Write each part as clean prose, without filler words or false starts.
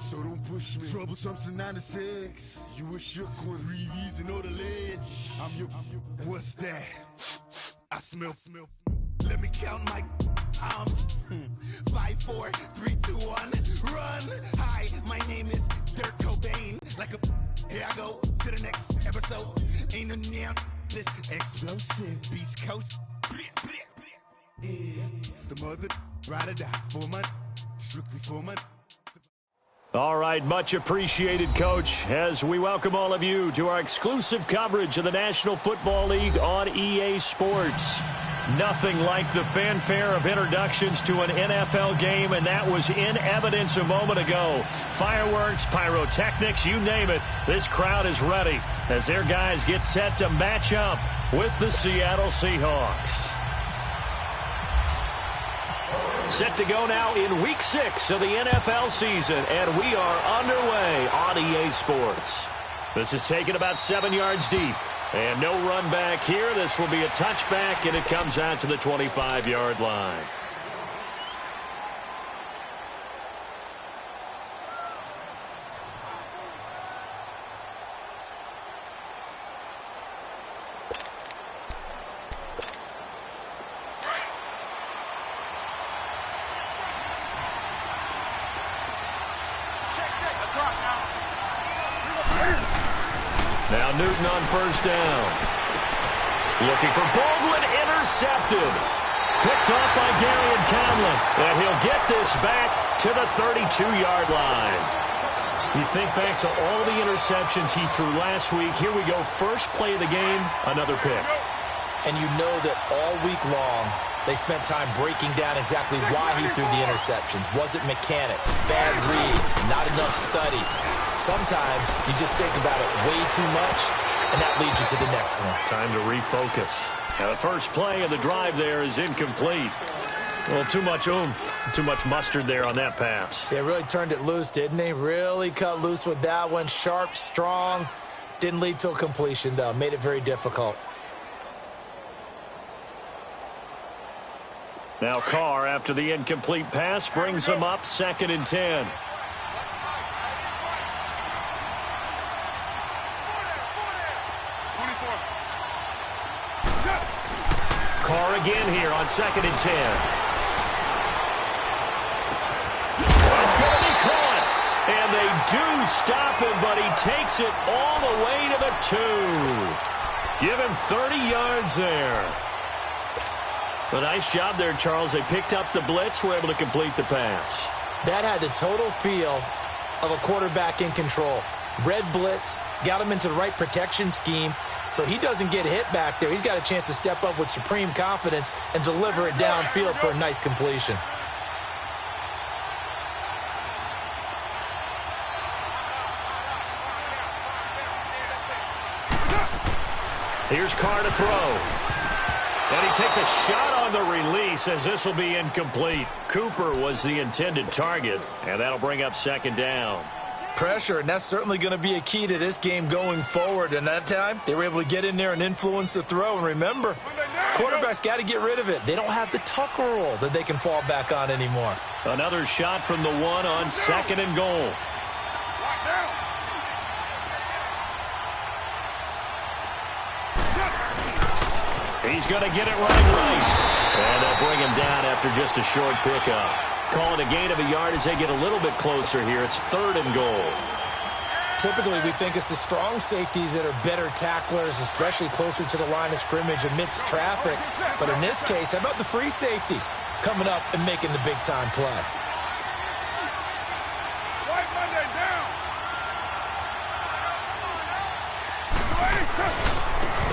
So don't push me. Troublesome to 96. You a shook one. Breathe easy, know the ledge. I'm your. What's that? I smell. Let me count my. 5, 4, 3, 2, 1. Run. Hi, my name is Dirk Cobain. Like a. Here I go to the next episode. Ain't no damn this explosive Beast Coast. Yeah. The mother ride or die for my. Strictly for my. All right, much appreciated, Coach, as we welcome all of you to our exclusive coverage of the National Football League on EA Sports. Nothing like the fanfare of introductions to an NFL game, and that was in evidence a moment ago. Fireworks, pyrotechnics, you name it, this crowd is ready as their guys get set to match up with the Seattle Seahawks. Set to go now in Week 6 of the NFL season, and we are underway on EA Sports. This is taken about 7 yards deep, and no run back here. This will be a touchback, and it comes out to the 25-yard line. Now Newton on first down. Looking for Baldwin, intercepted. Picked off by Darian Conlon. And he'll get this back to the 32-yard line. You think back to all the interceptions he threw last week. Here we go. First play of the game, another pick. And you know that all week long, they spent time breaking down exactly why he threw the interceptions. Was it mechanics, bad reads, not enough study? Sometimes you just think about it way too much, and that leads you to the next one. Time to refocus. Now the first play of the drive there is incomplete. Well, too much oomph, too much mustard there on that pass. They really turned it loose, didn't they? Really cut loose with that one. Sharp, strong. Didn't lead to a completion, though. Made it very difficult. Now Carr, after the incomplete pass, brings him up 2nd and 10. Carr again here on 2nd and 10. It's going to be caught. And they do stop him, but he takes it all the way to the 2. Give him 30 yards there. A nice job there, Charles. They picked up the blitz, were able to complete the pass. That had the total feel of a quarterback in control. Red blitz, got him into the right protection scheme, so he doesn't get hit back there. He's got a chance to step up with supreme confidence and deliver it downfield for a nice completion. Here's Carr to throw. And he takes a shot on the release as this will be incomplete. Cooper was the intended target, and that'll bring up 2nd down. Pressure, and that's certainly going to be a key to this game going forward. And that time, they were able to get in there and influence the throw. And remember, quarterbacks got to get rid of it. They don't have the Tucker rule that they can fall back on anymore. Another shot from the 1 on 2nd and goal. He's going to get it running right. And they'll bring him down after just a short pickup. Calling a gain of a yard as they get a little bit closer here. It's 3rd and goal. Typically, we think it's the strong safeties that are better tacklers, especially closer to the line of scrimmage amidst traffic. But in this case, how about the free safety coming up and making the big-time play?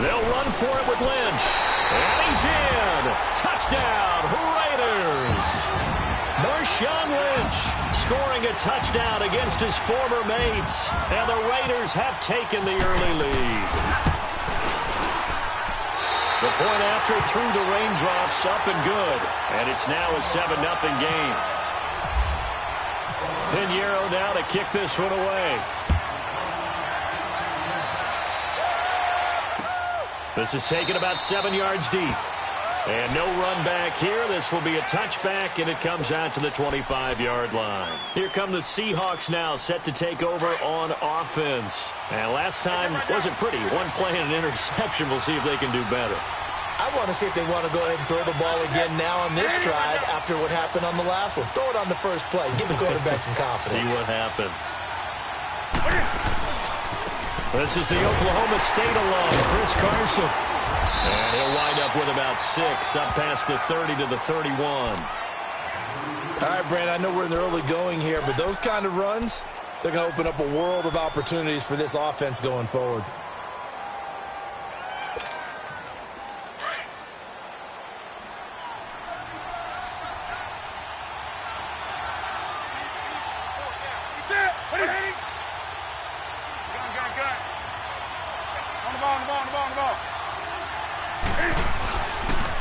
They'll run for it with Lynch. And he's in. Touchdown, Raiders. Marshawn Lynch scoring a touchdown against his former mates. And the Raiders have taken the early lead. The point after through the raindrops, up and good. And it's now a 7-0 game. Pinheiro now to kick this one away. This is taken about 7 yards deep. And no run back here. This will be a touchback, and it comes out to the 25-yard line. Here come the Seahawks now, set to take over on offense. And last time wasn't pretty. One play and an interception. We'll see if they can do better. I want to see if they want to go ahead and throw the ball again now on this drive after what happened on the last one. Throw it on the first play. Give the quarterback some confidence. See what happens. This is the Oklahoma State alum, Chris Carson. And he'll wind up with about 6, up past the 30 to the 31. All right, Brandon, I know we're in the early going here, but those kind of runs, they're going to open up a world of opportunities for this offense going forward.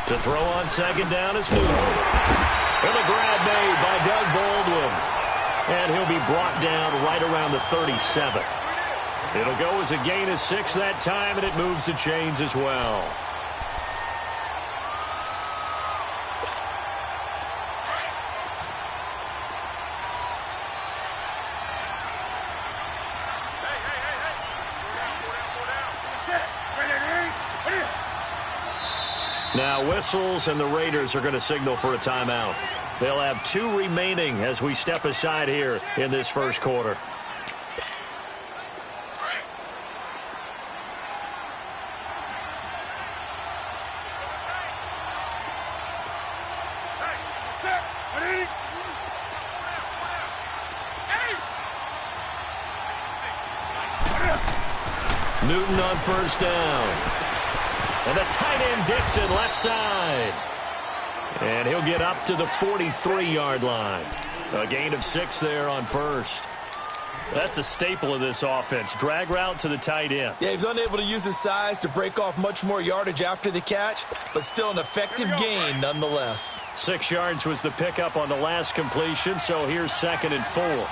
To throw on second down is Newton. And a grab made by Doug Baldwin. And he'll be brought down right around the 37. It'll go as a gain of 6 that time, and it moves the chains as well. Now whistles, and the Raiders are going to signal for a timeout. They'll have 2 remaining as we step aside here in this first quarter. Newton on first down. And the tight end Dixon left side. And he'll get up to the 43-yard line. A gain of 6 there on first. That's a staple of this offense. Drag route to the tight end. Yeah, he's unable to use his size to break off much more yardage after the catch, but still an effective gain nonetheless. 6 yards was the pickup on the last completion, so here's 2nd and 4.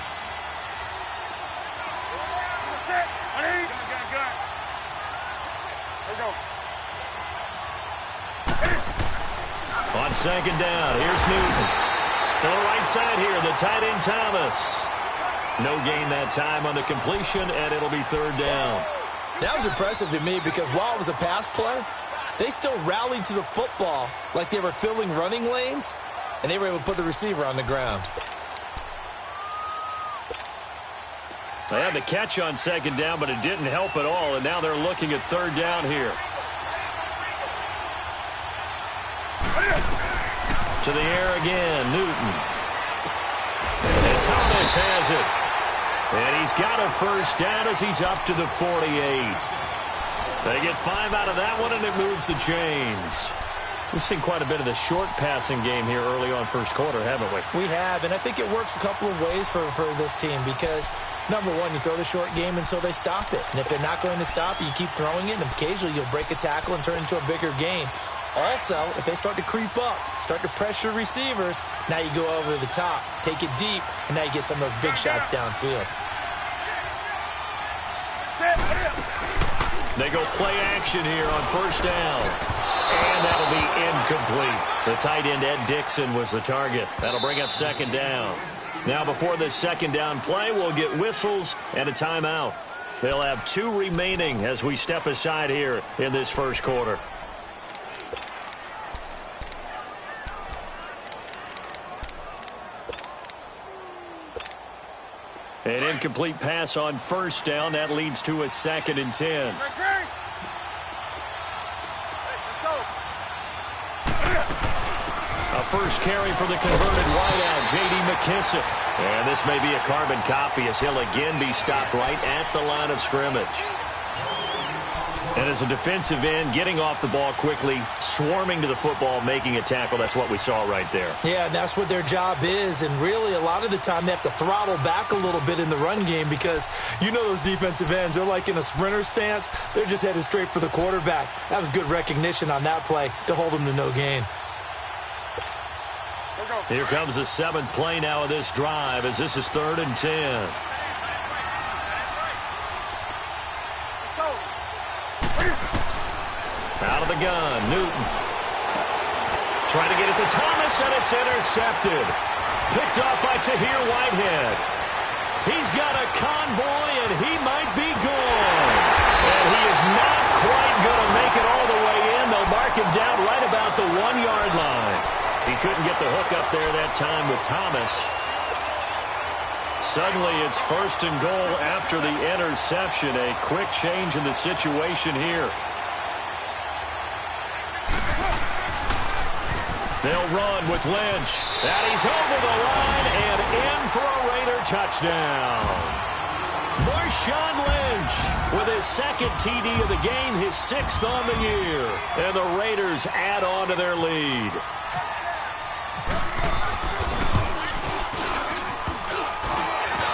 On second down, here's Newton. To the right side here, the tight end Thomas. No gain that time on the completion, and it'll be 3rd down. That was impressive to me because while it was a pass play, they still rallied to the football like they were filling running lanes, and they were able to put the receiver on the ground. They had the catch on second down, but it didn't help at all, and now they're looking at 3rd down here. To the air again, Newton. And Thomas has it. And he's got a 1st down as he's up to the 48. They get 5 out of that one, and it moves the chains. We've seen quite a bit of the short passing game here early on first quarter, haven't we? We have, and I think it works a couple of ways for this team because, number one, you throw the short game until they stop it. And if they're not going to stop it, you keep throwing it, and occasionally you'll break a tackle and turn it into a bigger game. Also, if they start to creep up, start to pressure receivers, now you go over the top, take it deep, and now you get some of those big shots downfield. They go play action here on 1st down. And that'll be incomplete. The tight end, Ed Dixon, was the target. That'll bring up 2nd down. Now, before this 2nd down play, we'll get whistles and a timeout. They'll have 2 remaining as we step aside here in this first quarter. An incomplete pass on 1st down. That leads to a 2nd and 10. A first carry for the converted wideout, J.D. McKissick. And this may be a carbon copy as he'll again be stopped right at the line of scrimmage. And as a defensive end, getting off the ball quickly, swarming to the football, making a tackle, that's what we saw right there. Yeah, and that's what their job is. And really, a lot of the time, they have to throttle back a little bit in the run game because you know those defensive ends, they're like in a sprinter stance. They're just headed straight for the quarterback. That was good recognition on that play to hold them to no gain. Here comes the 7th play now of this drive as this is 3rd and 10. Out of the gun, Newton. Trying to get it to Thomas, and it's intercepted. Picked off by Tahir Whitehead. He's got a convoy, and he might be gone. And he is not quite going to make it all the way in. They'll mark him down right about the 1-yard line. He couldn't get the hook up there that time with Thomas. Suddenly, it's 1st and goal after the interception. A quick change in the situation here. They'll run with Lynch. And he's over the line and in for a Raider touchdown. Marshawn Lynch with his 2nd TD of the game, his 6th on the year. And the Raiders add on to their lead.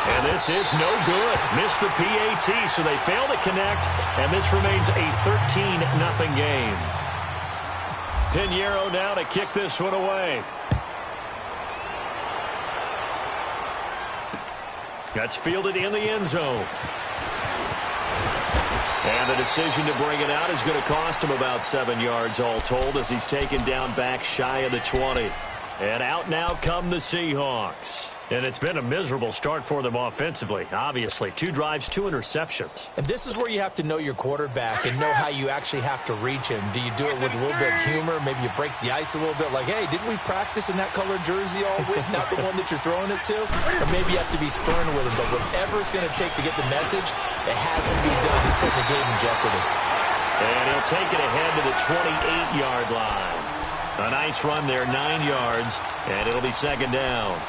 And this is no good. Missed the PAT, so they fail to connect. And this remains a 13-0 game. Pinheiro now to kick this one away. That's fielded in the end zone. And the decision to bring it out is going to cost him about 7 yards all told as he's taken down back shy of the 20. And out now come the Seahawks. And it's been a miserable start for them offensively, obviously. 2 drives, 2 interceptions. And this is where you have to know your quarterback and know how you actually have to reach him. Do you do it with a little bit of humor? Maybe you break the ice a little bit like, hey, didn't we practice in that colored jersey all week? Not the one that you're throwing it to? Or maybe you have to be stern with him. But whatever it's going to take to get the message, it has to be done. He's putting the game in jeopardy. And he'll take it ahead to the 28-yard line. A nice run there, 9 yards, and it'll be 2nd down.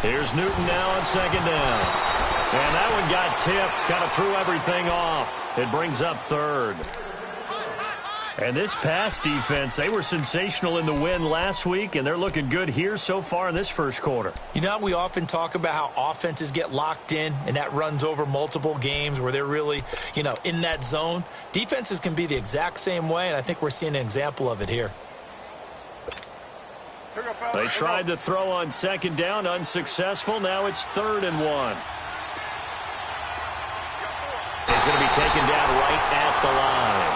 Here's Newton now on 2nd down. And that one got tipped, kind of threw everything off. It brings up 3rd. And this pass defense, they were sensational in the win last week, and they're looking good here so far in this first quarter. You know, we often talk about how offenses get locked in, and that runs over multiple games where they're really, in that zone. Defenses can be the exact same way, and I think we're seeing an example of it here. They tried to throw on 2nd down, unsuccessful. Now it's 3rd and 1. He's going to be taken down right at the line.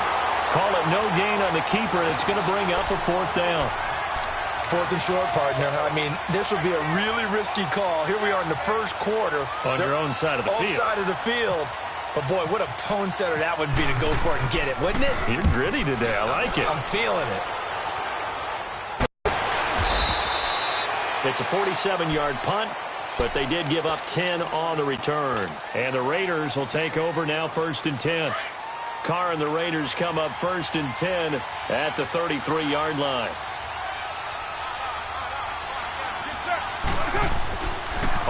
Call it no gain on the keeper, and it's going to bring up a 4th down. 4th and short, partner. I mean, this would be a really risky call. Here we are in the first quarter. On your own side of the field. Own side of the field. But, boy, what a tone setter that would be to go for it and get it, wouldn't it? You're gritty today. I like it. I'm feeling it. It's a 47-yard punt, but they did give up 10 on the return. And the Raiders will take over now 1st and 10. Carr and the Raiders come up 1st and 10 at the 33-yard line.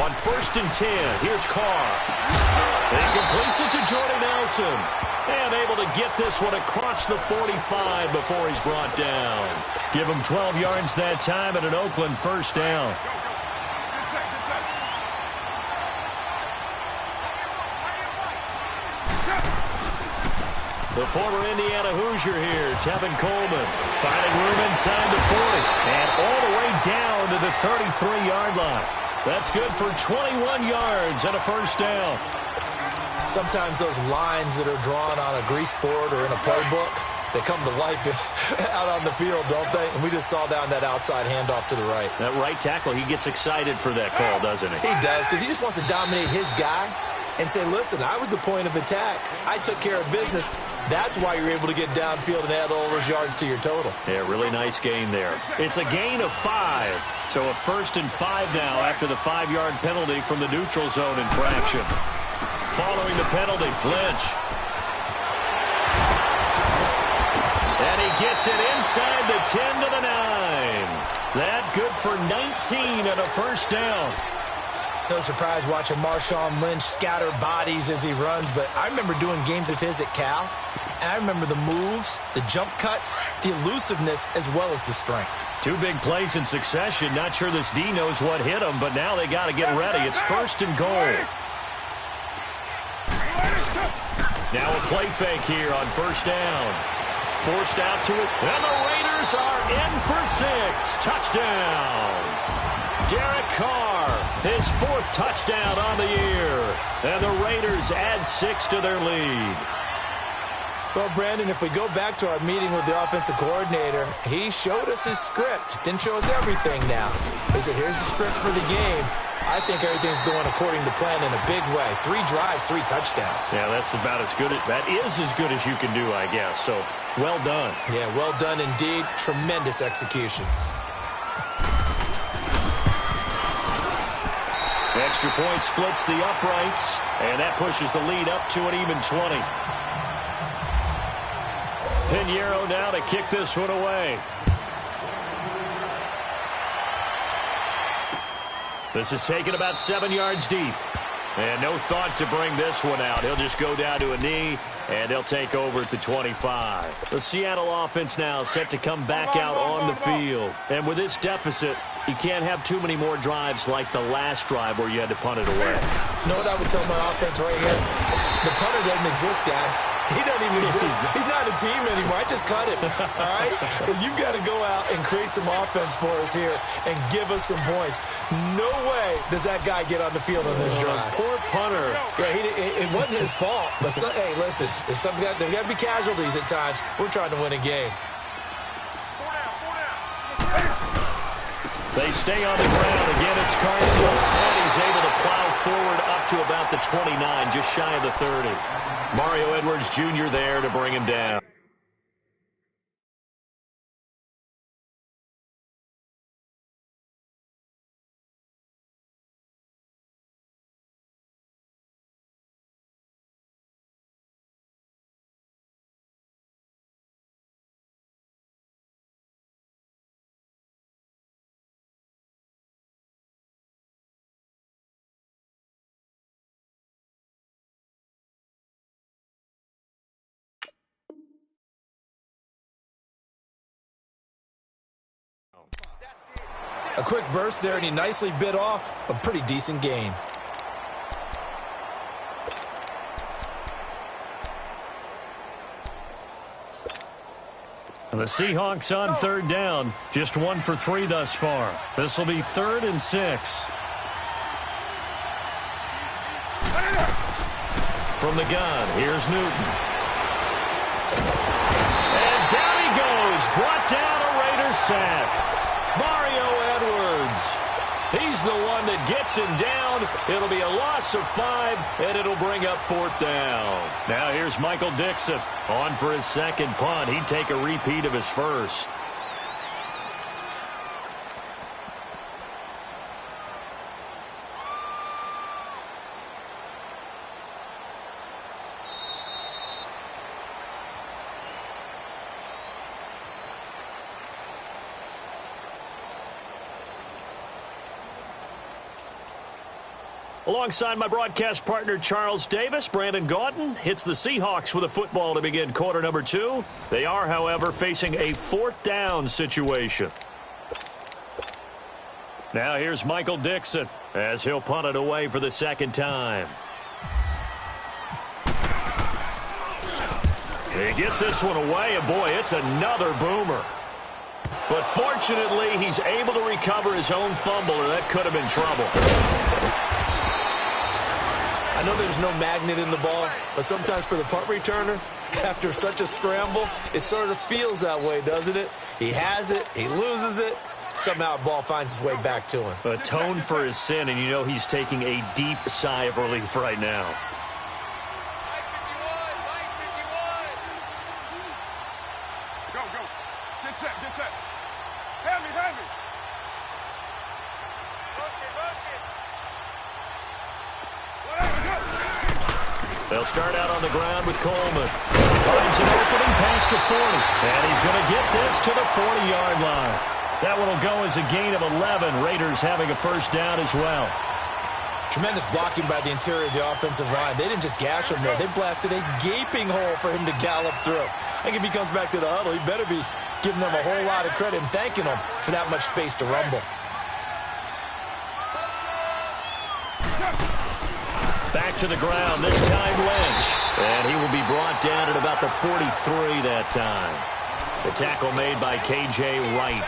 On 1st and 10, here's Carr. He completes it to Jordy Nelson. And able to get this one across the 45 before he's brought down. Give him 12 yards that time and an Oakland 1st down. The former Indiana Hoosier here, Tevin Coleman, finding room inside the 40 and all the way down to the 33-yard line. That's good for 21 yards and a 1st down. Sometimes those lines that are drawn on a grease board or in a playbook, they come to life out on the field, don't they? And we just saw down that outside handoff to the right. That right tackle, he gets excited for that call, doesn't he? He does, because he just wants to dominate his guy and say, listen, I was the point of attack. I took care of business. That's why you're able to get downfield and add all those yards to your total. Yeah, really nice gain there. It's a gain of 5. So a 1st and 5 now after the 5-yard penalty from the neutral zone infraction. Following the penalty, Lynch. And he gets it inside the 10 to the 9. That good for 19 and a 1st down. No surprise watching Marshawn Lynch scatter bodies as he runs, but I remember doing games of his at Cal, and I remember the moves, the jump cuts, the elusiveness, as well as the strength. 2 big plays in succession. Not sure this D knows what hit him, but now they got to get ready. It's 1st and goal. Now a play fake here on first down. Forced out to it, and the Raiders are in for 6. Touchdown. Derek Carr, his 4th touchdown on the year. And the Raiders add 6 to their lead. Well, Brandon, if we go back to our meeting with the offensive coordinator, he showed us his script. Didn't show us everything now. He said, here's the script for the game. I think everything's going according to plan in a big way. 3 drives, 3 touchdowns. Yeah, that's about as good as you can do, I guess. So, well done. Yeah, well done indeed. Tremendous execution. Extra point splits the uprights, and that pushes the lead up to an even 20. Pinheiro now to kick this one away. This is taken about 7 yards deep. And no thought to bring this one out. He'll just go down to a knee, and they'll take over at the 25. The Seattle offense now set to come back out on the field. And with this deficit, you can't have too many more drives like the last drive where you had to punt it away. You know what I would tell my offense right here? The punter doesn't exist, guys. He doesn't even exist. He's not a team anymore. I just cut him, all right? So you've got to go out and create some offense for us here and give us some points. No way does that guy get on the field on this drive. Poor punter. Yeah, it wasn't his fault. But, hey, listen, there's got to be casualties at times. We're trying to win a game. They stay on the ground. Again, it's Carson, and he's able to plow forward up to about the 29, just shy of the 30. Mario Edwards Jr. there to bring him down. A quick burst there, and he nicely bit off a pretty decent gain. The Seahawks on third down. Just 1 for 3 thus far. This will be 3rd and 6. From the gun, here's Newton. And down he goes. Brought down a Raiders sack. Mario Edwards. He's the one that gets him down. It'll be a loss of 5, and it'll bring up 4th down. Now here's Michael Dixon on for his 2nd punt. He'd take a repeat of his 1st. Alongside my broadcast partner, Charles Davis, Brandon Gaudin hits the Seahawks with a football to begin quarter number 2. They are, however, facing a 4th down situation. Now here's Michael Dixon as he'll punt it away for the 2nd time. He gets this one away, and boy, it's another boomer. But fortunately, he's able to recover his own fumble, or that could have been trouble. I know there's no magnet in the ball, but sometimes for the punt returner, after such a scramble, it sort of feels that way, doesn't it? He has it, he loses it, somehow the ball finds its way back to him. Atone for his sin, and you know he's taking a deep sigh of relief right now. Go, go. Get set, get set. Hand me, hand me. Motion, motion. They'll start out on the ground with Coleman. Finds an opening past the 40. And he's going to get this to the 40-yard line. That one will go as a gain of 11. Raiders having a 1st down as well. Tremendous blocking by the interior of the offensive line. They didn't just gash him there. They blasted a gaping hole for him to gallop through. I think if he comes back to the huddle, he better be giving them a whole lot of credit and thanking them for that much space to rumble. Back to the ground, this time Lynch. And he will be brought down at about the 43 that time. The tackle made by K.J. Wright.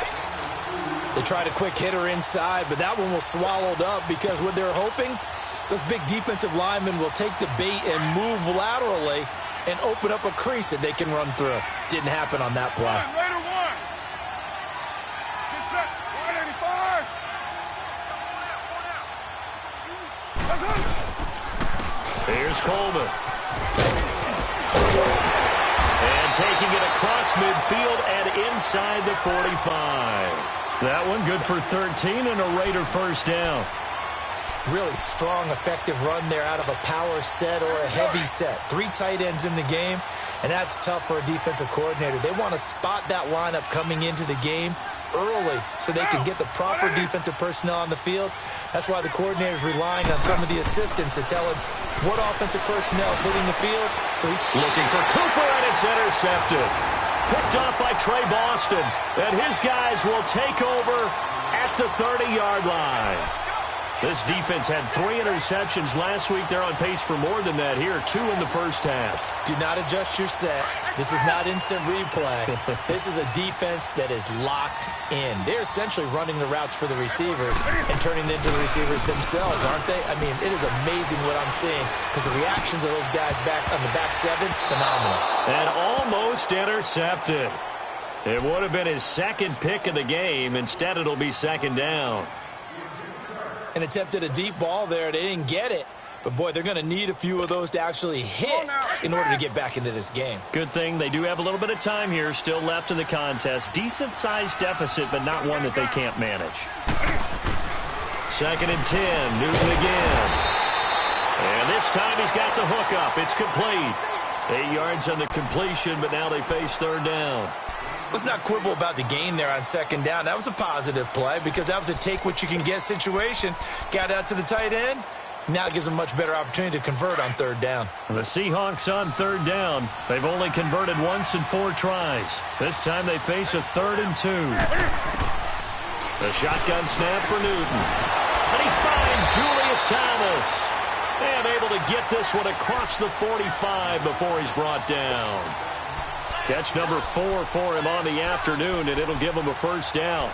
They tried a quick hitter inside, but that one was swallowed up because what they're hoping, those big defensive linemen will take the bait and move laterally and open up a crease that they can run through. Didn't happen on that play. Raider 1. Get set. 185. Here's Coleman. And taking it across midfield and inside the 45. That one good for 13 and a Raider first down. Really strong, effective run there out of a power set or a heavy set. 3 tight ends in the game, and that's tough for a defensive coordinator. They want to spot that lineup coming into the game early so they can get the proper defensive personnel on the field. That's why the coordinator is relying on some of the assistants to tell him what offensive personnel is hitting the field. So looking for Cooper, and it's intercepted. Picked off by Trey Boston, and his guys will take over at the 30-yard line. This defense had 3 interceptions last week. They're on pace for more than that here, 2 in the first half. Do not adjust your set. This is not instant replay. This is a defense that is locked in. They're essentially running the routes for the receivers and turning them into the receivers themselves, aren't they? I mean, it is amazing what I'm seeing because the reactions of those guys back on the back 7, phenomenal. And almost intercepted. It would have been his second pick of the game. Instead, it'll be second down. And attempted a deep ball there. They didn't get it. But, boy, they're going to need a few of those to actually hit in order to get back into this game. Good thing they do have a little bit of time here still left in the contest. Decent-sized deficit, but not one that they can't manage. 2nd and 10. Newton again. And this time he's got the hook up. It's complete. 8 yards on the completion, but now they face 3rd down. Let's not quibble about the gain there on 2nd down. That was a positive play because that was a take-what-you-can-get situation. Got out to the tight end. Now it gives them a much better opportunity to convert on 3rd down. The Seahawks on 3rd down. They've only converted once in 4 tries. This time they face a 3rd and 2. The shotgun snap for Newton. And he finds Julius Thomas. And able to get this one across the 45 before he's brought down. Catch number 4 for him on the afternoon, and it'll give him a first down.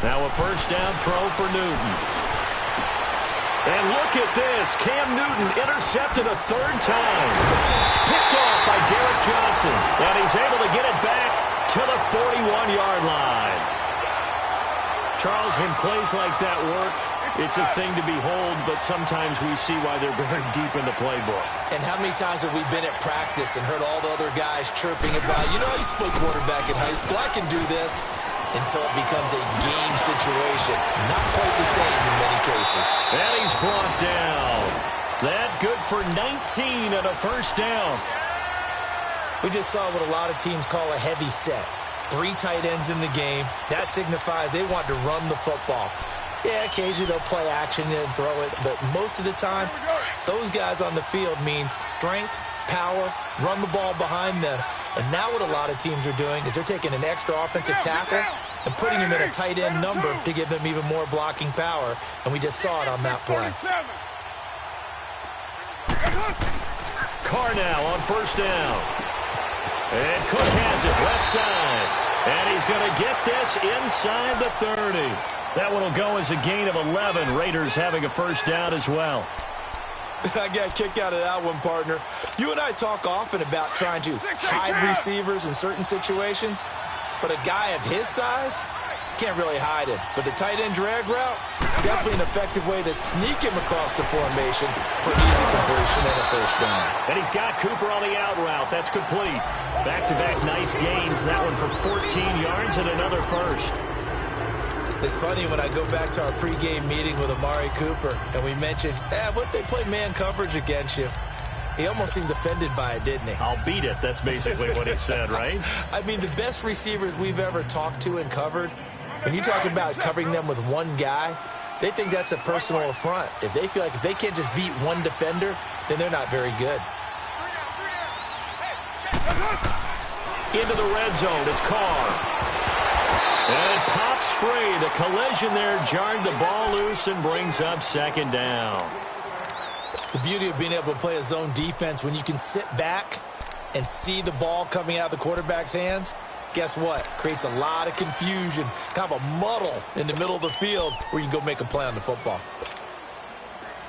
Now a first down throw for Newton. And look at this. Cam Newton intercepted a 3rd time. Picked off by Derek Johnson. And he's able to get it back to the 41-yard line. Charles, when plays like that work, it's a thing to behold, but sometimes we see why they're very deep in the playbook. And how many times have we been at practice and heard all the other guys chirping about, you know, I used to play quarterback in high school, I can do this, until it becomes a game situation. Not quite the same in many cases. And he's brought down. That good for 19 and a first down. We just saw what a lot of teams call a heavy set. 3 tight ends in the game. That signifies they want to run the football. Yeah, occasionally they'll play action and throw it, but most of the time, those guys on the field means strength, power, run the ball behind them. And now what a lot of teams are doing is they're taking an extra offensive tackle and putting him in a tight end number to give them even more blocking power. And we just saw it on that play. Carr now on first down. And Cook has it left side. And he's going to get this inside the 30. That one will go as a gain of 11. Raiders having a first down as well. I got a kick out of that one, partner. You and I talk often about trying to hide receivers in certain situations, but a guy of his size can't really hide him. But the tight end drag route, definitely an effective way to sneak him across the formation for an easy completion and a first down. And he's got Cooper on the out route. That's complete. Back-to-back nice gains. That one for 14 yards and another first. It's funny when I go back to our pregame meeting with Amari Cooper, and we mentioned, what if they play man coverage against you? He almost seemed offended by it, didn't he? I'll beat it. That's basically what he said, right? I mean, the best receivers we've ever talked to and covered, when you talk about covering them with one guy, they think that's a personal affront. If they feel like if they can't just beat one defender, then they're not very good. Into the red zone, it's Carr. And it pops free. The collision there jarred the ball loose and brings up second down. The beauty of being able to play a zone defense when you can sit back and see the ball coming out of the quarterback's hands, guess what? Creates a lot of confusion, kind of a muddle in the middle of the field where you can go make a play on the football.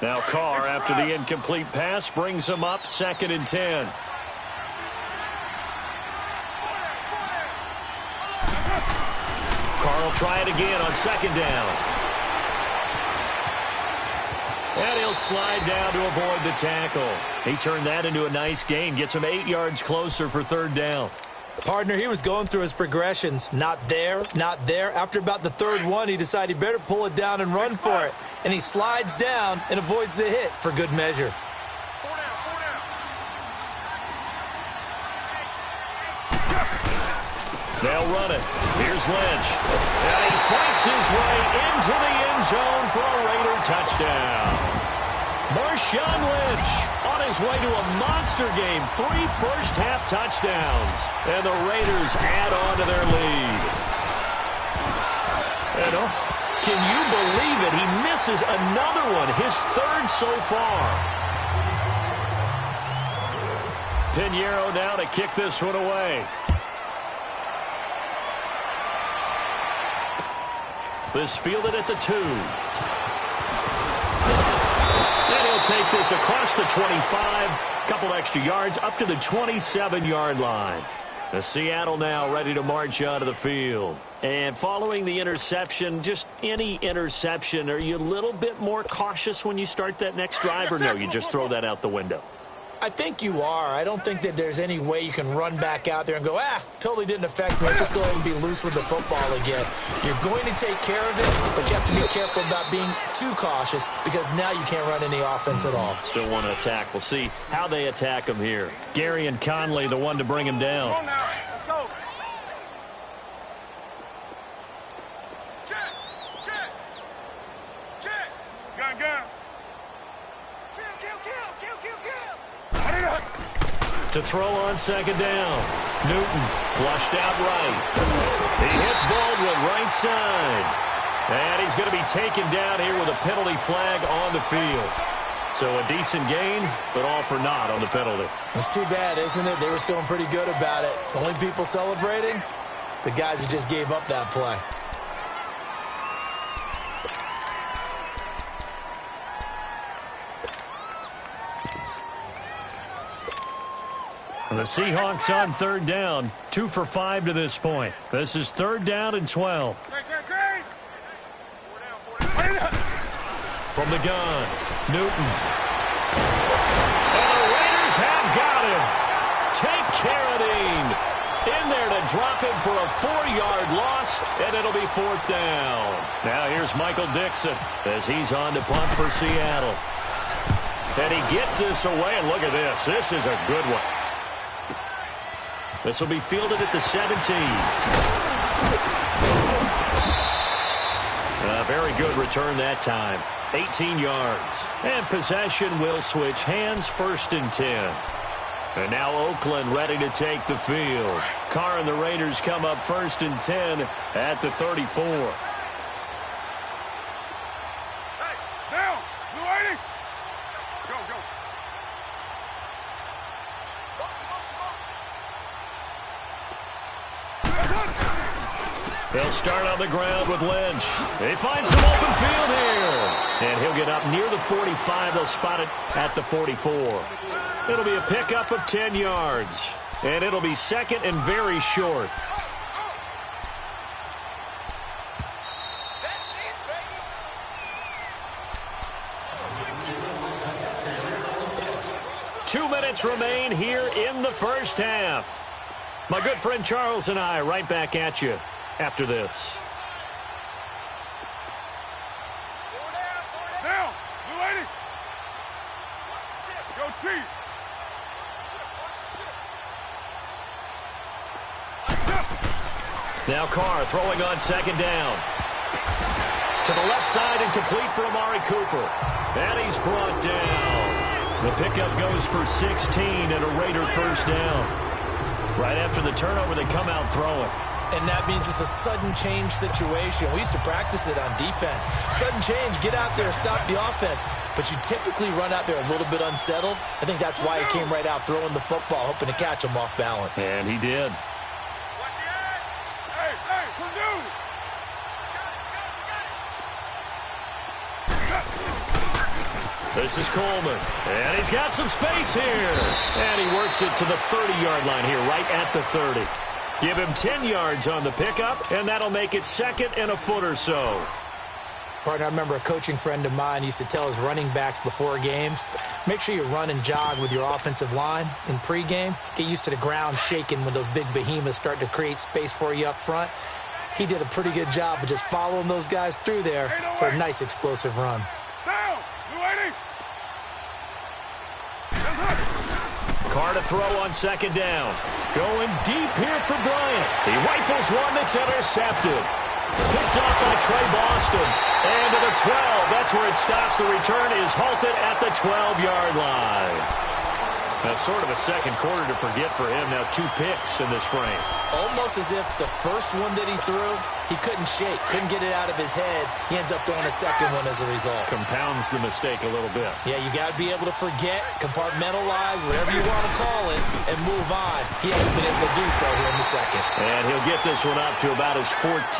Now Carr, after the incomplete pass, brings him up 2nd and 10. Carr will try it again on 2nd down. And he'll slide down to avoid the tackle. He turned that into a nice gain, gets him 8 yards closer for 3rd down. Partner, he was going through his progressions. Not there, not there. After about the 3rd one, he decided he better pull it down and run for it. And he slides down and avoids the hit for good measure. They'll run it. Here's Lynch. And he fights his way into the end zone for a Raider touchdown. Marshawn Lynch on his way to a monster game. 3 first-half touchdowns. And the Raiders add on to their lead. And can you believe it? He misses another one, his 3rd so far. Pinheiro now to kick this one away. This fielded at the 2. And he'll take this across the 25. Couple extra yards up to the 27-yard line. The Seattle now ready to march out of the field. And following the interception, just any interception, are you a little bit more cautious when you start that next drive, or no, you just throw that out the window? I think you are. I don't think that there's any way you can run back out there and go, totally didn't affect me. Just go ahead and be loose with the football again. You're going to take care of it, but you have to be careful about being too cautious because now you can't run any offense at all. Still want to attack. We'll see how they attack him here. Gary and Conley, the one to bring him down. Come on now. Let's go. Check. Check. Check. Gun. Kill. To throw on 2nd down. Newton flushed out right. He hits Baldwin right side. And he's going to be taken down here with a penalty flag on the field. So a decent gain, but all for naught on the penalty. It's too bad, isn't it? They were feeling pretty good about it. The only people celebrating, the guys who just gave up that play. The Seahawks on 3rd down. 2 for 5 to this point. This is 3rd down and 12. From the gun, Newton. And the Raiders have got him. Take care of him. In there to drop him for a 4-yard loss, and it'll be 4th down. Now here's Michael Dixon as he's on to punt for Seattle. And he gets this away, and look at this. This is a good one. This will be fielded at the 17. A very good return that time. 18 yards. And possession will switch hands, 1st and 10. And now Oakland ready to take the field. Carr and the Raiders come up 1st and 10 at the 34. Hey, down. Blue 80. Go. They'll start on the ground with Lynch. They find some open field here. And he'll get up near the 45. They'll spot it at the 44. It'll be a pickup of 10 yards. And it'll be 2nd and very short. Two minutes remain here in the first half. My good friend Charles and I right back at you after this. Down. Blue 80. Go Chief. Now Carr throwing on 2nd down. To the left side and complete for Amari Cooper. And he's brought down. The pickup goes for 16 and a Raider 1st down. Right after the turnover, they come out throwing. And that means it's a sudden change situation. We used to practice it on defense. Sudden change, get out there, stop the offense. But you typically run out there a little bit unsettled. I think that's why he came right out throwing the football, hoping to catch him off balance. And he did. Hey, Purdue! This is Coleman. And he's got some space here. And he works it to the 30-yard line here, right at the 30. Give him 10 yards on the pickup, and that'll make it second and a foot or so. Partner, I remember a coaching friend of mine used to tell his running backs before games, make sure you run and jog with your offensive line in pregame. Get used to the ground shaking when those big behemoths start to create space for you up front. He did a pretty good job of just following those guys through there for a nice explosive run. Down! You waiting? Carr to throw on second down. Going deep here for Bryant. He rifles one that's intercepted. Picked up by Trey Boston. And to the 12. That's where it stops. The return is halted at the 12-yard line. Now, sort of a second quarter to forget for him. Now 2 picks in this frame. Almost as if the first one that he threw, he couldn't shake, couldn't get it out of his head. He ends up throwing a second one as a result. Compounds the mistake a little bit. Yeah, you got to be able to forget, compartmentalize, whatever you want to call it, and move on. He hasn't been able to do so here in the second. And he'll get this one up to about his 14.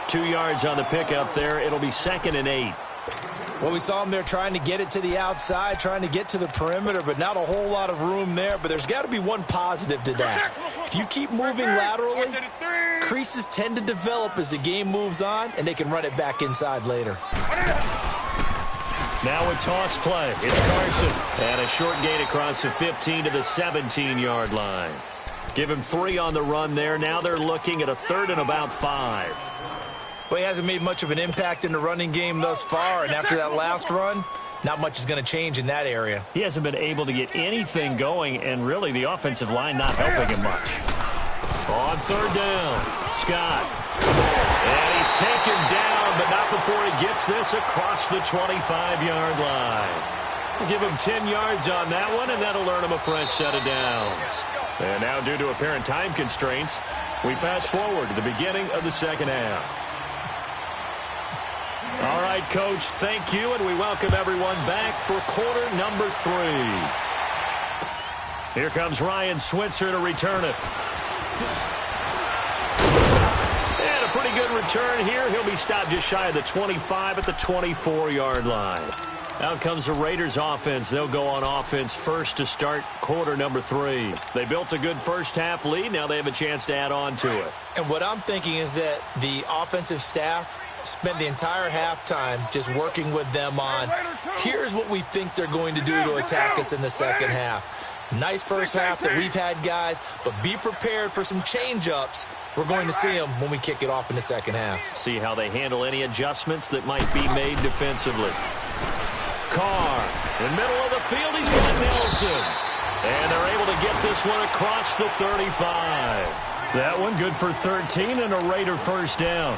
2 yards on the pickup there. It'll be 2nd and 8. Well, we saw him there trying to get it to the outside, trying to get to the perimeter, but not a whole lot of room there. But there's got to be one positive to that. If you keep moving laterally, creases tend to develop as the game moves on, and they can run it back inside later. Now a toss play. It's Carson. And a short gain across the 15 to the 17-yard line. Give him 3 on the run there. Now they're looking at a 3rd and about 5. Well, he hasn't made much of an impact in the running game thus far, and after that last run, not much is going to change in that area. He hasn't been able to get anything going, and really the offensive line not helping him much. On 3rd down, Scott. And he's taken down, but not before he gets this across the 25-yard line. We'll give him 10 yards on that one, and that'll earn him a fresh set of downs. And now, due to apparent time constraints, we fast forward to the beginning of the second half. All right, Coach, thank you, and we welcome everyone back for quarter number 3. Here comes Ryan Switzer to return it. And a pretty good return here. He'll be stopped just shy of the 25 at the 24-yard line. Out comes the Raiders offense. They'll go on offense first to start quarter number 3. They built a good first-half lead. Now they have a chance to add on to it. And what I'm thinking is that the offensive staff spent the entire halftime just working with them on, here's what we think they're going to do to attack us in the second half. Nice first half that we've had, guys, but be prepared for some change-ups. We're going to see them when we kick it off in the second half. See how they handle any adjustments that might be made defensively. Carr, in the middle of the field, he's got Nelson. And they're able to get this one across the 35. That one good for 13 and a Raider first down.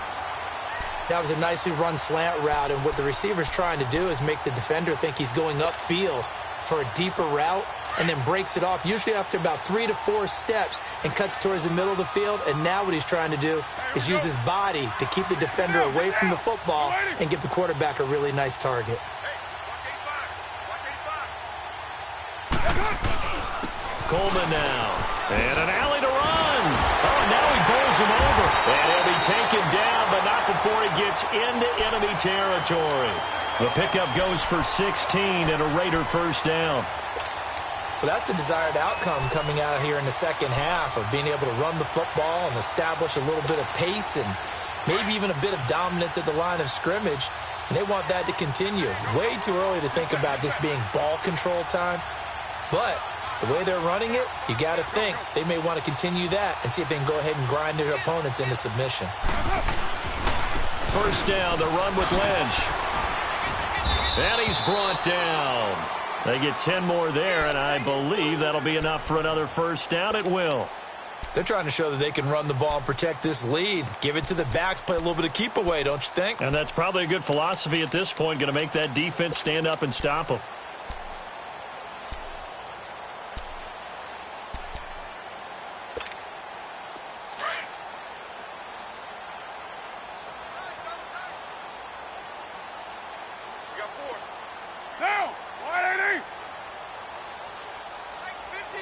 That was a nicely run slant route, and what the receiver's trying to do is make the defender think he's going upfield for a deeper route and then breaks it off, usually after about 3 to 4 steps, and cuts towards the middle of the field. And now what he's trying to do is use his body to keep the defender away from the football and give the quarterback a really nice target. Coleman now. And an alley to run. Oh, now he bowls him over. And he'll be taken down, but not before he gets into enemy territory. The pickup goes for 16 and a Raider first down. Well, that's the desired outcome coming out here in the second half, of being able to run the football and establish a little bit of pace and maybe even a bit of dominance at the line of scrimmage. And they want that to continue. Way too early to think about this being ball control time. But the way they're running it, you got to think they may want to continue that and see if they can go ahead and grind their opponents into submission. First down, the run with Lynch. And he's brought down. They get 10 more there, and I believe that'll be enough for another first down. It will. They're trying to show that they can run the ball and protect this lead. Give it to the backs, play a little bit of keep away, don't you think? And that's probably a good philosophy at this point, going to make that defense stand up and stop them. Down. 180. Mike's 50.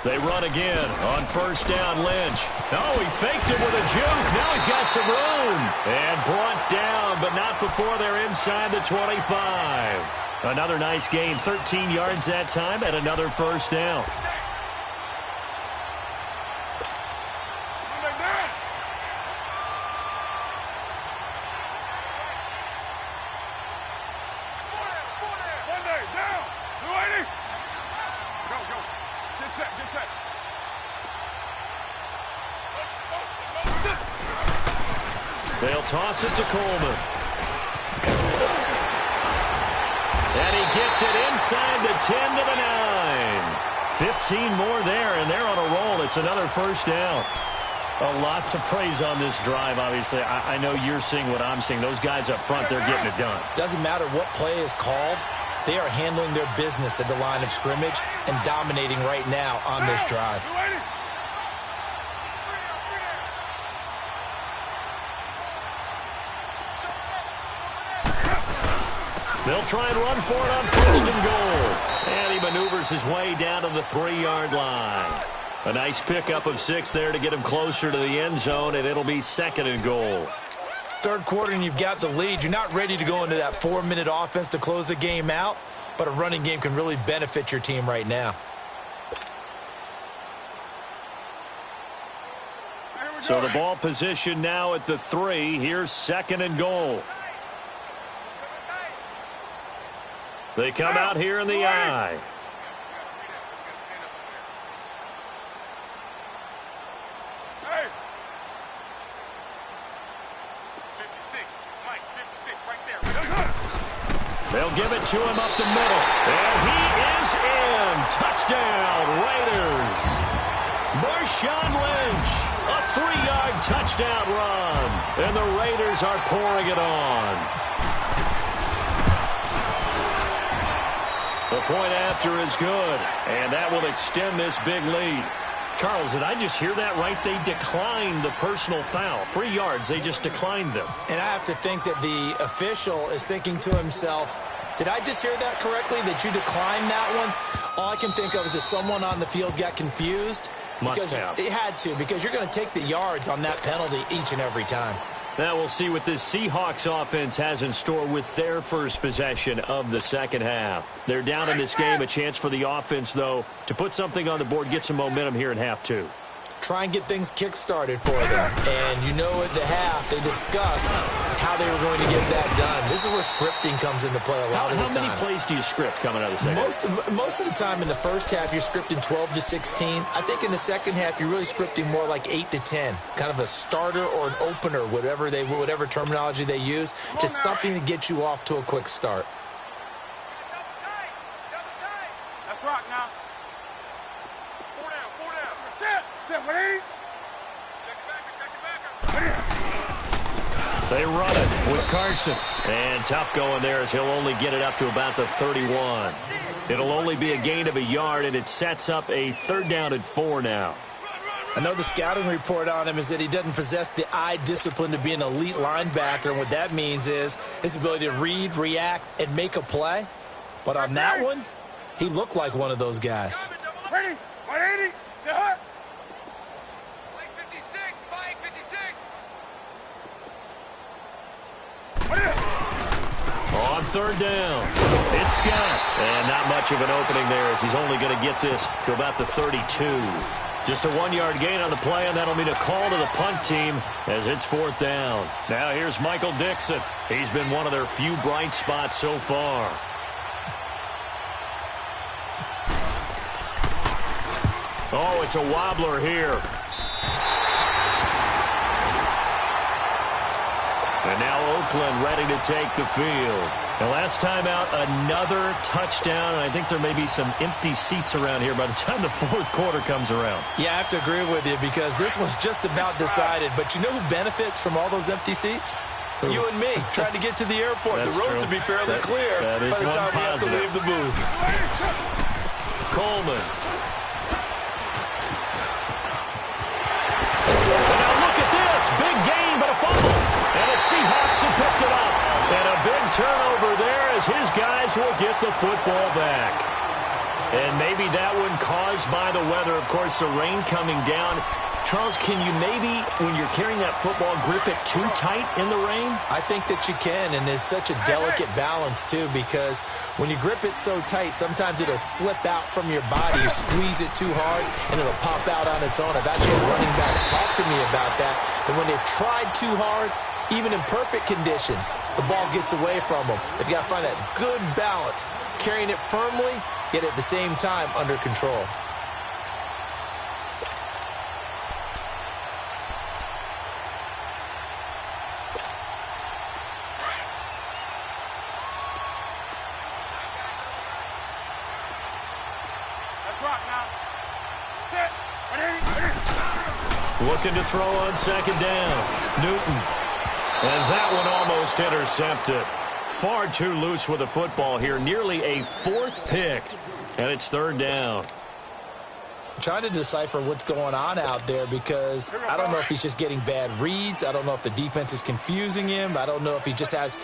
They run again on first down, Lynch. Oh, he faked it with a juke. Now he's got some room. And brought down, but not before they're inside the 25. Another nice gain, 13 yards that time, and another first down. They'll toss it to Coleman. And he gets it inside the 10 to the 9. 15 more there, and they're on a roll. It's another first down. A lot to praise on this drive, obviously. I know you're seeing what I'm seeing. Those guys up front, they're getting it done. Doesn't matter what play is called. They are handling their business at the line of scrimmage and dominating right now on this drive. They'll try and run for it on first and goal. And he maneuvers his way down to the 3-yard line. A nice pickup of 6 there to get him closer to the end zone, and it'll be second and goal. Third quarter and you've got the lead. You're not ready to go into that 4-minute offense to close the game out, but a running game can really benefit your team right now. So the ball position now at the 3. Here's second and goal. They come out here in the I. Hey. 56. Mike, 56 right there. They'll give it to him up the middle. And he is in. Touchdown, Raiders. Marshawn Lynch, a 3-yard touchdown run. And the Raiders are pouring it on. The point after is good, and that will extend this big lead. Charles, did I just hear that right? They declined the personal foul. 3 yards, they just declined them. And I have to think that the official is thinking to himself, did I just hear that correctly, that you declined that one? All I can think of is that someone on the field got confused. Must have. It had to, because you're going to take the yards on that penalty each and every time. Now we'll see what this Seahawks offense has in store with their first possession of the second half. They're down in this game. A chance for the offense, though, to put something on the board, get some momentum here in half 2. Try and get things kick-started for them. And you know at the half, they discussed how they were going to get that done. This is where scripting comes into play a lot of the time. How many plays do you script coming out of the second half? Most of the time in the first half, you're scripting 12 to 16. I think in the second half, you're really scripting more like 8 to 10. Kind of a starter or an opener, whatever terminology they use. Just something to get you off to a quick start. That's rock now. 4 down. Set. 180. Check it back. They run it with Carson. And tough going there as he'll only get it up to about the 31. It'll only be a gain of a yard, and it sets up a 3rd down and 4 now. I know the scouting report on him is that he doesn't possess the eye discipline to be an elite linebacker, and what that means is his ability to read, react, and make a play. But on that one, he looked like one of those guys. Ready? 180. Say hut. Mike 56. Mike 56. On 3rd down, it's Scott. And not much of an opening there as he's only going to get this to about the 32. Just a 1-yard gain on the play, and that'll mean a call to the punt team as it's 4th down. Now here's Michael Dixon. He's been one of their few bright spots so far. Oh, it's a wobbler here. And now Oakland ready to take the field. The last time out, another touchdown. And I think there may be some empty seats around here by the time the 4th quarter comes around. Yeah, I have to agree with you because this one's just about decided. But you know who benefits from all those empty seats? Who? You and me, trying to get to the airport. That's the road true. to be fairly clear that is by the time we have to positive. leave the booth. Coleman. And now look at this. Big gain, but a fumble. And the Seahawks have picked it up. And a big as his guys will get the football back. And maybe that one caused by the weather. Of course, the rain coming down. Charles, can you maybe, when you're carrying that football, grip it too tight in the rain? I think that you can, and it's such a delicate balance, too, because when you grip it so tight, sometimes it'll slip out from your body. You squeeze it too hard, and it'll pop out on its own. I've actually had running backs talk to me about that when they've tried too hard, even in perfect conditions, the ball gets away from them. They've got to find that good balance, carrying it firmly, yet at the same time under control. Looking to throw on second down. Newton. And that one almost intercepted. Far too loose with the football here. Nearly a fourth pick. And it's third down. I'm trying to decipher what's going on out there because I don't know if he's just getting bad reads. I don't know if the defense is confusing him. I don't know if he just has,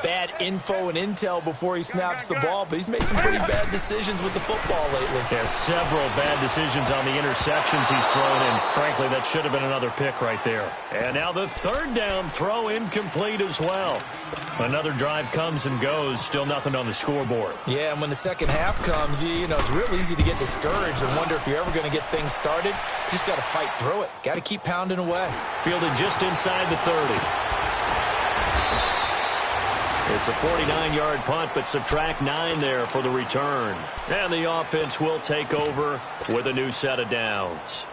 bad info and intel before he snaps the ball. But he's made some pretty bad decisions with the football lately. Yeah, several bad decisions on the interceptions he's thrown, and frankly, that should have been another pick right there. And now the third down throw incomplete as well. Another drive comes and goes, still nothing on the scoreboard. Yeah, and when the second half comes, it's real easy to get discouraged and wonder if you're ever going to get things started. You just got to fight through it. Got to keep pounding away. Fielded just inside the 30. It's a 49-yard punt, but subtract 9 there for the return. And the offense will take over with a new set of downs.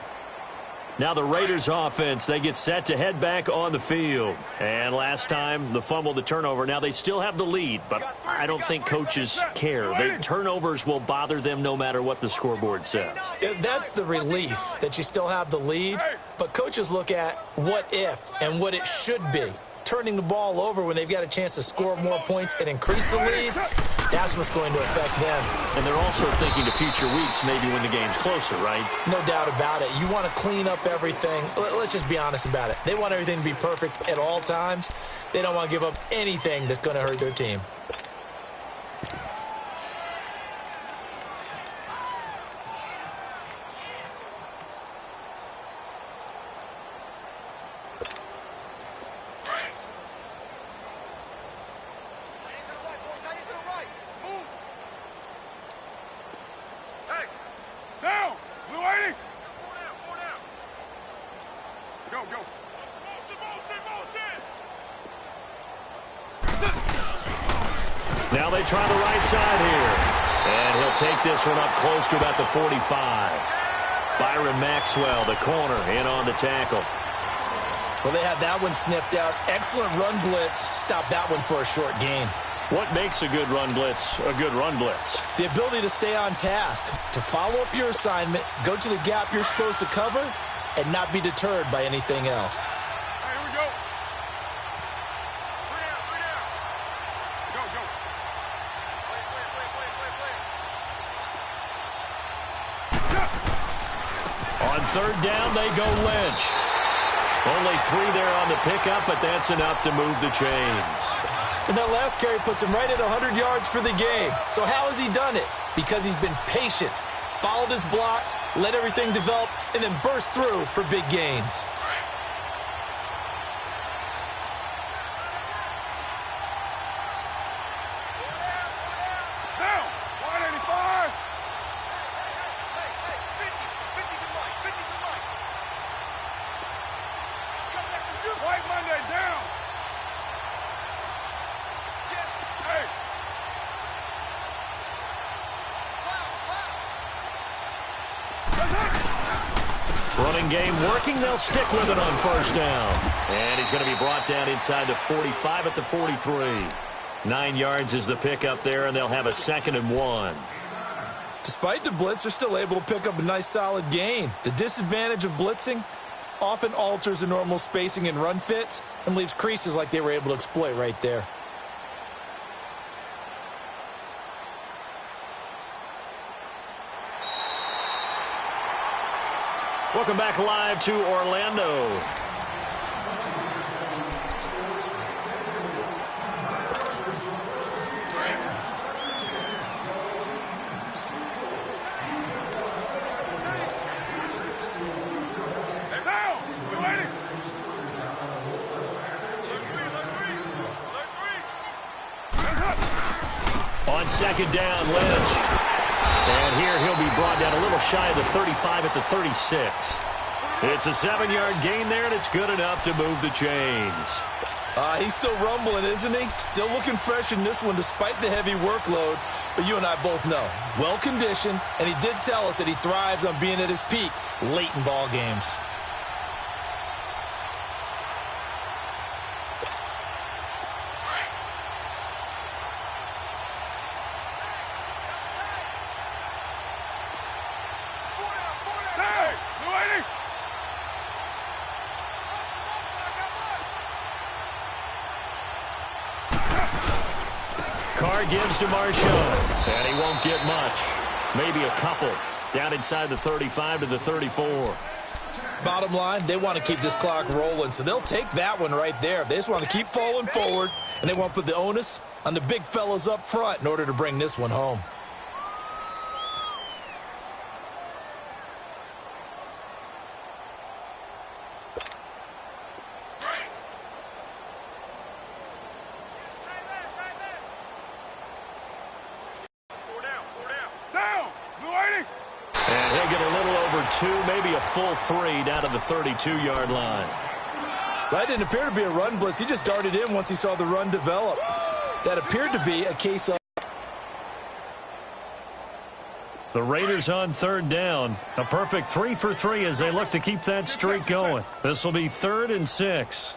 Now the Raiders offense, they get set to head back on the field. And last time, the fumble, the turnover. Now they still have the lead, but I don't think coaches care. The turnovers will bother them no matter what the scoreboard says. That's the relief that you still have the lead. But coaches look at what if and what it should be. Turning the ball over when they've got a chance to score more points and increase the lead, that's what's going to affect them. And they're also thinking to future weeks, maybe when the game's closer, right? No doubt about it. You want to clean up everything. Let's just be honest about it. They want everything to be perfect at all times. They don't want to give up anything that's going to hurt their team. Now they try the right side here. And he'll take this one up close to about the 45. Byron Maxwell, the corner, in on the tackle. Well, they had that one sniffed out. Excellent run blitz. Stop that one for a short gain. What makes a good run blitz a good run blitz? The ability to stay on task, to follow up your assignment, go to the gap you're supposed to cover, and not be deterred by anything else. Hey, here we go. Three down. Go. Play. On third down, they go Lynch. Only 3 there on the pickup, but that's enough to move the chains. And that last carry puts him right at 100 yards for the game. So how has he done it? Because he's been patient, followed his blocks, let everything develop, and then burst through for big gains. Down. 185. White Monday down. Hey. Running game working. They'll stick with it on first down. And he's going to be brought down inside the 45 at the 43. 9 yards is the pickup there, and they'll have a 2nd and 1. Despite the blitz, they're still able to pick up a nice solid gain. The disadvantage of blitzing often alters the normal spacing and run fits and leaves creases like they were able to exploit right there. Welcome back live to Orlando. On second down, Lynch. And here he'll be brought down a little shy of the 35 at the 36. It's a 7-yard gain there, and it's good enough to move the chains. He's still rumbling, isn't he? Still looking fresh in this one despite the heavy workload. But you and I both know, well-conditioned, and he did tell us that he thrives on being at his peak late in ball games. Carr gives to Marshawn, and he won't get much. Maybe a couple. Down inside the 35 to the 34. Bottom line, they want to keep this clock rolling, so they'll take that one right there. They just want to keep falling forward, and they want to put the onus on the big fellas up front in order to bring this one home. And he'll get a little over 2, maybe a full 3 down to the 32-yard line. That didn't appear to be a run blitz. He just darted in once he saw the run develop. That appeared to be a case of... The Raiders on third down. A perfect 3 for 3 as they look to keep that streak going. This will be 3rd and 6.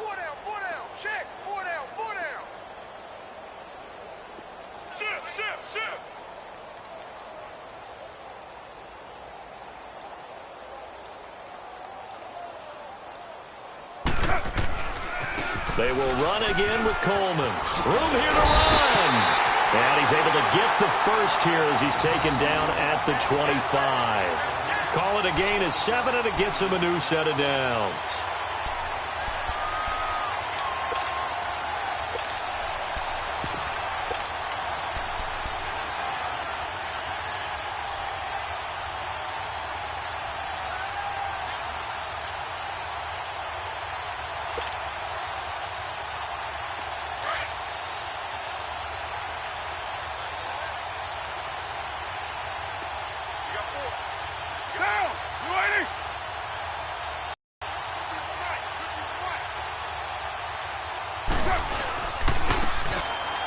They will run again with Coleman. Room here to run. And he's able to get the first here as he's taken down at the 25. Call it a gain of 7, and it gets him a new set of downs.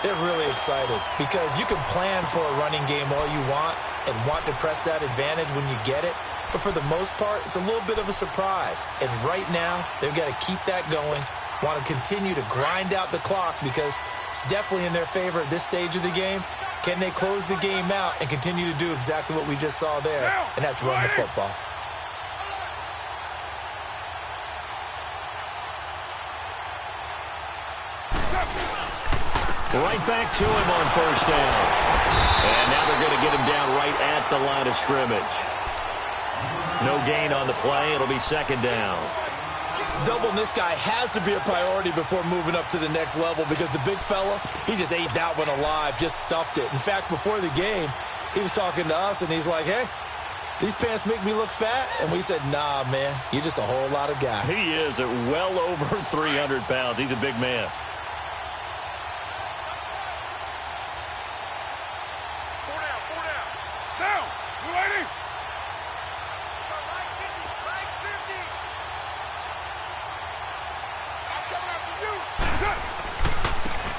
They're really excited because you can plan for a running game all you want and want to press that advantage when you get it. But for the most part, it's a little bit of a surprise. And right now, they've got to keep that going, want to continue to grind out the clock because it's definitely in their favor at this stage of the game. Can they close the game out and continue to do exactly what we just saw there? And that's run the football. Right back to him on first down. And now they're going to get him down right at the line of scrimmage. No gain on the play. It'll be second down. Doubling this guy has to be a priority before moving up to the next level because the big fella, he just ate that one alive, just stuffed it. In fact, before the game, he was talking to us, and he's like, hey, these pants make me look fat? And we said, nah, man, you're just a whole lot of guy. He is at well over 300 pounds. He's a big man.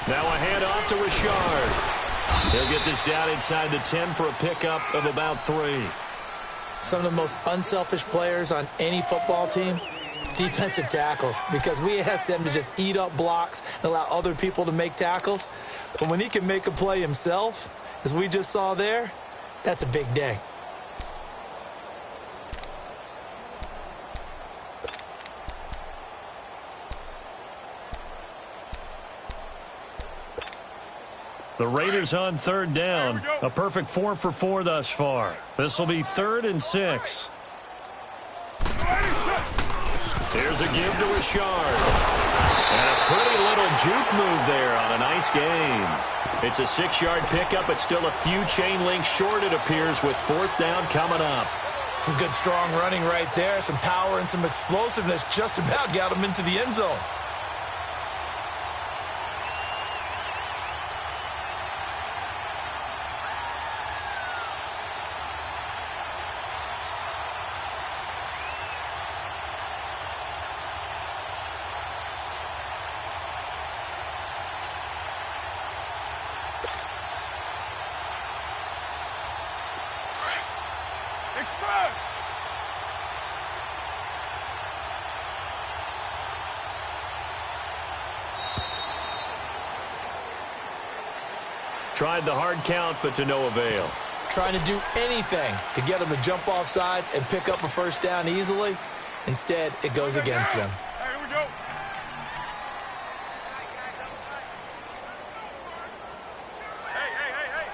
Now a handoff to Richard. He'll get this down inside the 10 for a pickup of about 3. Some of the most unselfish players on any football team, defensive tackles, because we ask them to just eat up blocks and allow other people to make tackles. But when he can make a play himself, as we just saw there, that's a big day. The Raiders on third down. A perfect 4 for 4 thus far. This will be 3rd and 6. Here's a give to Richard. And a pretty little juke move there on a nice game. It's a 6-yard pickup. It's still a few chain links short, it appears, with 4th down coming up. Some good strong running right there. Some power and some explosiveness just about got him into the end zone. Express! Tried the hard count, but to no avail. Trying to do anything to get them to jump off sides and pick up a first down easily. Instead, it goes against them. Hey, here we go. Hey.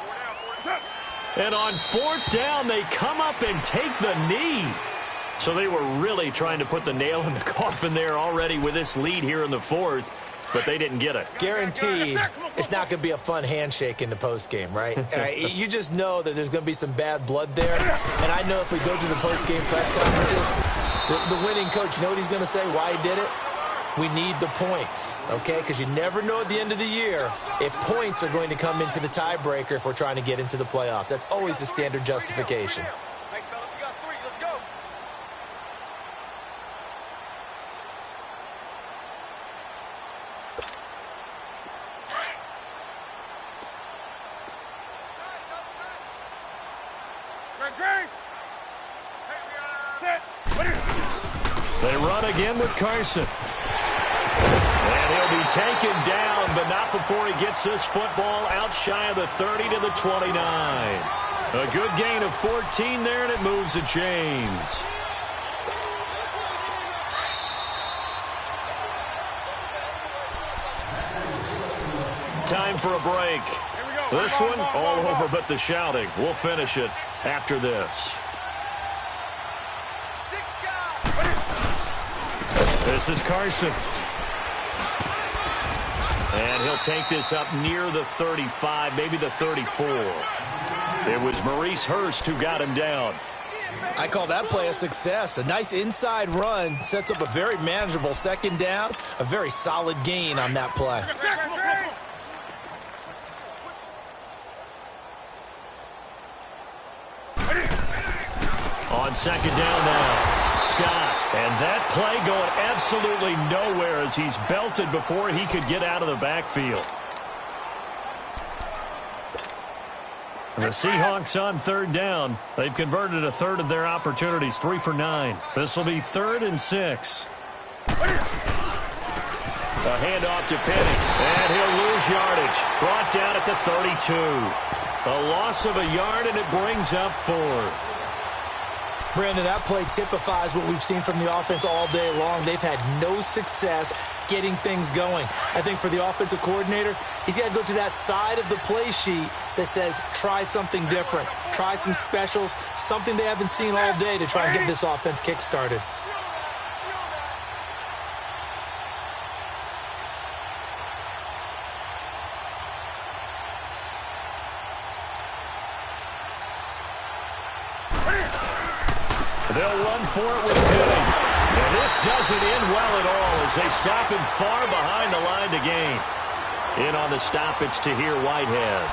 4 down, 4 down. And on 4th down, they come up and take the knee. So they were really trying to put the nail in the coffin there already with this lead here in the 4th, but they didn't get it. Guaranteed, it's not going to be a fun handshake in the postgame, right? You just know that there's going to be some bad blood there. And I know if we go to the postgame press conferences, the winning coach, you know what he's going to say, why he did it? We need the points, okay? Because you never know at the end of the year if points are going to come into the tiebreaker if we're trying to get into the playoffs. That's always the standard justification. Hey, fellas, we got 3. Let's go. Greg. Set. They run again with Carson. And he'll be taken down, but not before he gets this football out shy of the 30 to the 29. A good gain of 14 there, and it moves the chains. Time for a break. This one, all over but the shouting. We'll finish it after this. This is Carson. And he'll take this up near the 35, maybe the 34. It was Maurice Hurst who got him down. I call that play a success. A nice inside run sets up a very manageable 2nd down. A very solid gain on that play. On 2nd down now, Scott. And that play going absolutely nowhere as he's belted before he could get out of the backfield. And the Seahawks on 3rd down. They've converted a third of their opportunities, 3 for 9. This will be 3rd and 6. A handoff to Penny, and he'll lose yardage. Brought down at the 32. A loss of a yard, and it brings up 4th. Brandon, that play typifies what we've seen from the offense all day long. They've had no success getting things going. I think for the offensive coordinator, he's got to go to that side of the play sheet that says, try something different. Try some specials, something they haven't seen all day to try and get this offense kick-started. They'll run for it with Penny. And this doesn't end well at all as they stop him far behind the line to gain. In on the stop, it's Tahir Whitehead.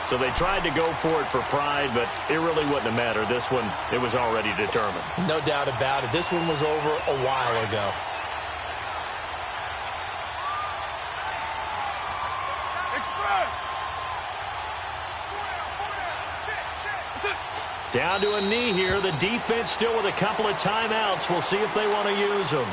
So they tried to go for it for pride, but it really wouldn't have mattered. This one, it was already determined. No doubt about it. This one was over a while ago. Down to a knee here. The defense still with a couple of timeouts. We'll see if they want to use them.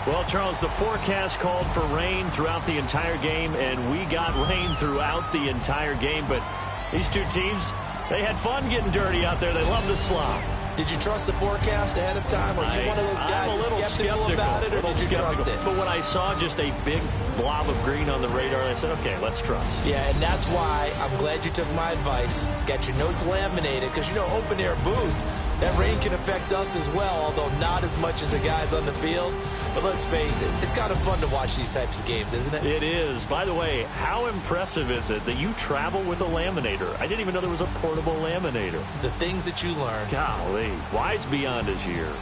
Well, Charles, the forecast called for rain throughout the entire game, and we got rain throughout the entire game. But these two teams, they had fun getting dirty out there. They love the slop. Did you trust the forecast ahead of time? Are you one of those guys I'm a little skeptical about it, or did you trust it? But when I saw just a big blob of green on the radar, I said, okay, let's trust. Yeah, and that's why I'm glad you took my advice. Got your notes laminated, because, you know, open-air booth, that rain can affect us as well, although not as much as the guys on the field. But let's face it, it's kind of fun to watch these types of games, isn't it? It is. By the way, how impressive is it that you travel with a laminator? I didn't even know there was a portable laminator. The things that you learn. Golly, wise beyond his years.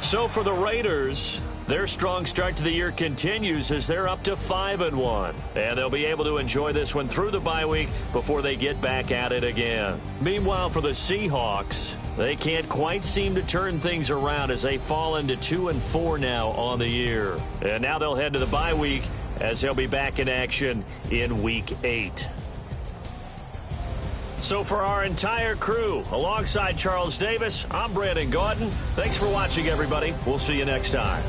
So for the Raiders, Their strong start to the year continues as they're up to 5-1. And they'll be able to enjoy this one through the bye week before they get back at it again. Meanwhile, for the Seahawks, they can't quite seem to turn things around as they fall into 2-4 now on the year. And now they'll head to the bye week as they'll be back in action in Week 8. So for our entire crew, alongside Charles Davis, I'm Brandon Gaudin. Thanks for watching, everybody. We'll see you next time.